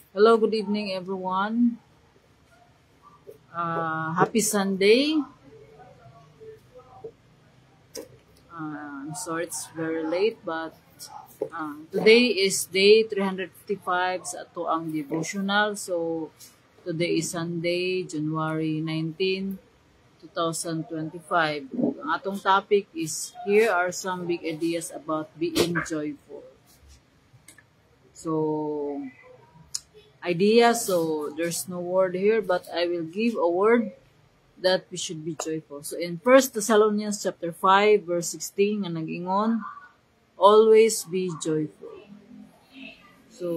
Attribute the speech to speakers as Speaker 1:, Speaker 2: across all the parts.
Speaker 1: Hello, good evening, everyone. Happy Sunday. I'm sorry it's very late, but today is day 355 sa ato ang devotional. So, today is Sunday, January 19, 2025. Ang atong topic is, here are some big ideas about being joyful. So, ideas, so there's no word here, but I will give a word that we should be joyful. So in 1 Thessalonians chapter 5 verse 16 nga nag-ingon, always be joyful. So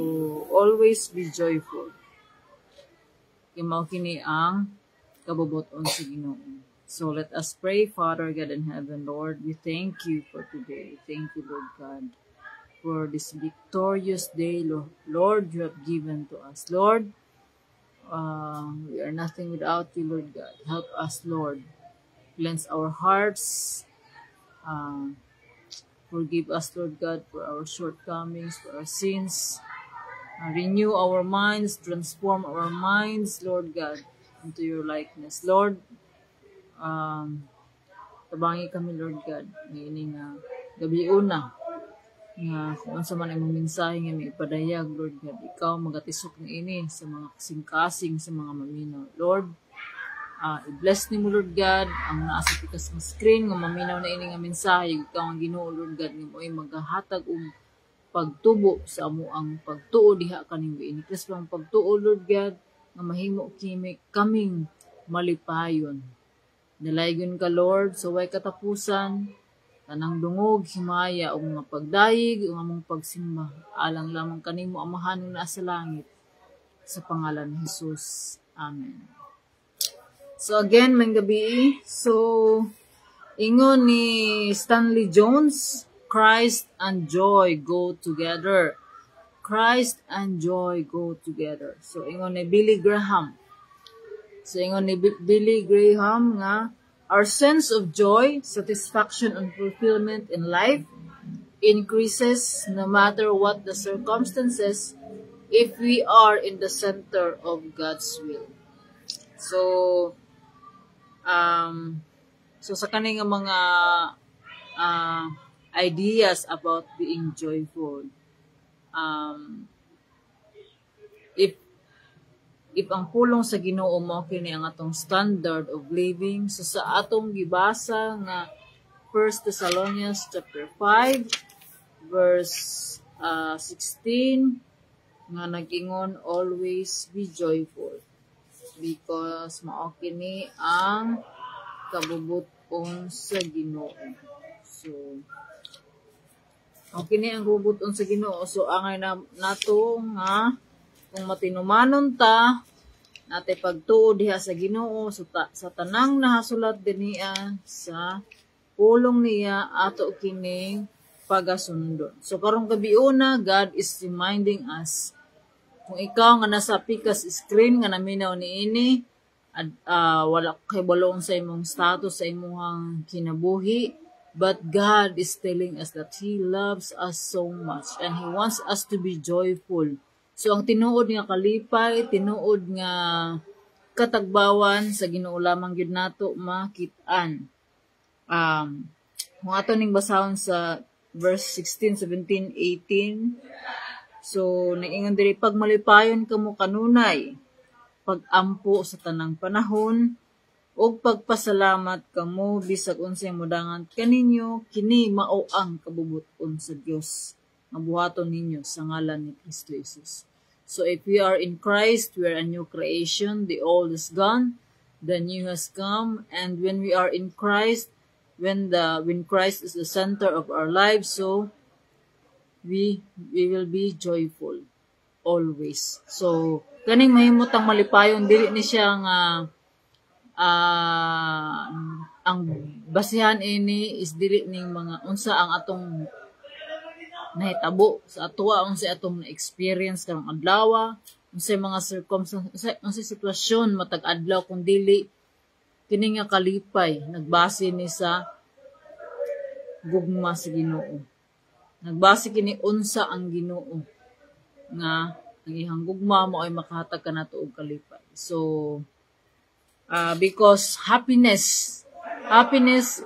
Speaker 1: always be joyful. Kimaw kini ang kabubuton sa Ginoo. So let us pray. Father God in heaven, Lord, we thank you for today. Thank you, Lord God, for this victorious day, Lord, you have given to us. Lord, we are nothing without you, Lord God. Help us, Lord. Cleanse our hearts. Forgive us, Lord God, for our shortcomings, for our sins. Renew our minds, transform our minds, Lord God, into your likeness. Lord, tabangi kami, Lord God, ngayon nga gabi una, nga kung ano sa man imong mensahe nga may ipadayag, Lord God, ikaw magatisok na ini sa mga kasing-kasing sa mga maminaw. Lord, i-bless ni mo, Lord God, ang naasa pikas ng screen nga maminaw na ini nga mensahe, ikaw ang Ginoo, Lord God, nga mo'y maghahatag og pagtubo sa amo ang pagtuo diha kaning iniklas pang pagtuo, Lord God, nga mahimo kaming malipayon. Dalaygon ka, Lord, sa way katapusan, tanang dungog, himaya, o mga pagdayig, o among pagsimba, alang lamang kanimo amahan na sa langit, sa pangalan ni Jesus. Amen. So again, may gabi, so ingon ni Stanley Jones, Christ and joy go together. Christ and joy go together. So ingon ni Billy Graham. So ingon ni Billy Graham nga, our sense of joy, satisfaction, and fulfillment in life increases no matter what the circumstances if we are in the center of God's will. So, sa kaning mga ideas about being joyful, if ang pulong sa Ginoo mo kini ang atong standard of living, so sa atong gibasa nga 1 Thessalonians chapter 5 verse 16 nga nag-ingon, always be joyful because mao kini ang kabubuton sa Ginoo. So kini ang kabubuton sa Ginoo. So angay nato nga kung matinumanon ta natay pagtuo diha sa Ginoo sa tanang nahasulat dinhiya sa pulong niya ato kining pagasundon. So karong gabi una, God is reminding us, kung ikaw nga nasa pikas screen nga naminaw niini, wala kay balong sa imong status sa imong kinabuhi, but God is telling us that He loves us so much and He wants us to be joyful. So ang tinuod nga kalipay, tinuod nga katagbawan sa Ginoo lamang gyud nato makit-an. Kung ato ning basahon sa verse 16, 17, 18, so naingon diri, pag malipayon kamo kanunay, pag-ampo sa tanang panahon, ug pagpasalamat kamo bisag unsay modangan kaninyo, kini mao ang kabubuton sa Dios nga buhaton ninyo sa ngalan ni Kristo Jesus. So if we are in Christ, we are a new creation. The old is gone, the new has come. And when we are in Christ, when Christ is the center of our lives, so we will be joyful always. So kaning mahimutang malipayon, dili ni siya nga ang basihan ini is dili ning mga unsa ang atong nahitabo sa atoa, unsay atong na-experience karong adlaw, unsay mga circumstances, unsay sitwasyon matag adlaw, kung dili kini nga kalipay nagbase ni sa gugma sa Ginoo. Nagbase kini unsa ang Ginoo nga ang ihang gugma mo ay makahatag ka nato og kalipay. So because happiness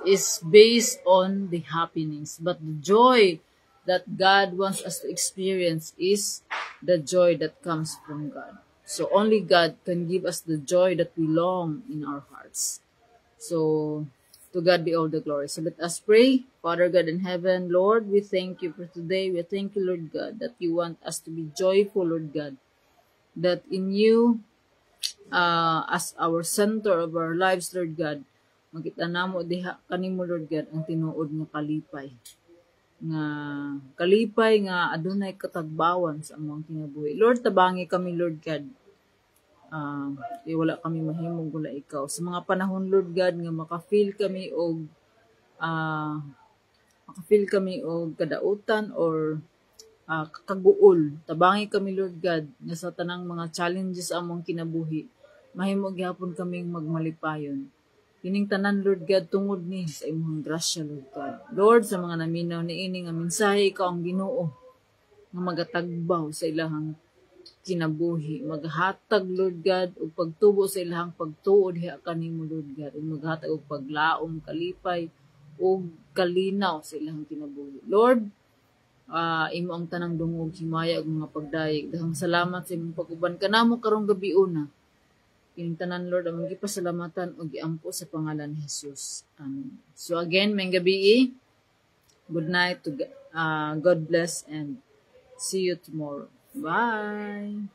Speaker 1: is based on the happiness, but the joy that God wants us to experience is the joy that comes from God. So only God can give us the joy that we long in our hearts. So to God be all the glory. So let us pray. Father God in heaven, Lord, we thank you for today. We thank you, Lord God, that you want us to be joyful, Lord God, that in you, as our center of our lives, Lord God, makita namo diha kanimo, Lord God, ang tinuod nga kalipay nga adunay katagbawan sa among kinabuhi. Lord, tabangi kami, Lord God. Wala kami mahimong gula ikaw. Sa mga panahon, Lord God, nga makafeel kami og kadautan or kaguol. Tabangi kami, Lord God, nga sa tanang mga challenges among kinabuhi, mahimo gyapon kaming magmalipayon. Kining tanan, Lord God, tungod ni sa imong grasya, Lord God. Lord, sa mga naminaw niini nga mensahe, ikaw ang Ginoo nga magatagbaw sa ilahang kinabuhi. Maghatag, Lord God, og pagtubo sa ilahang pagtuod diha kanimo, Lord God. Ug maghatag og paglaom, kalipay, ug kalinaw sa ilahang kinabuhi. Lord, imo ang tanang dungog, himaya ug mga pagdayeg. Dahang salamat sa imong pag-uban kanamo karong gabi una. Kining tanan, Lord, among gipasalamatan ug giampo sa pangalan ni Jesus. Amen. So again, may gabi. Good night to God bless and see you tomorrow. Bye.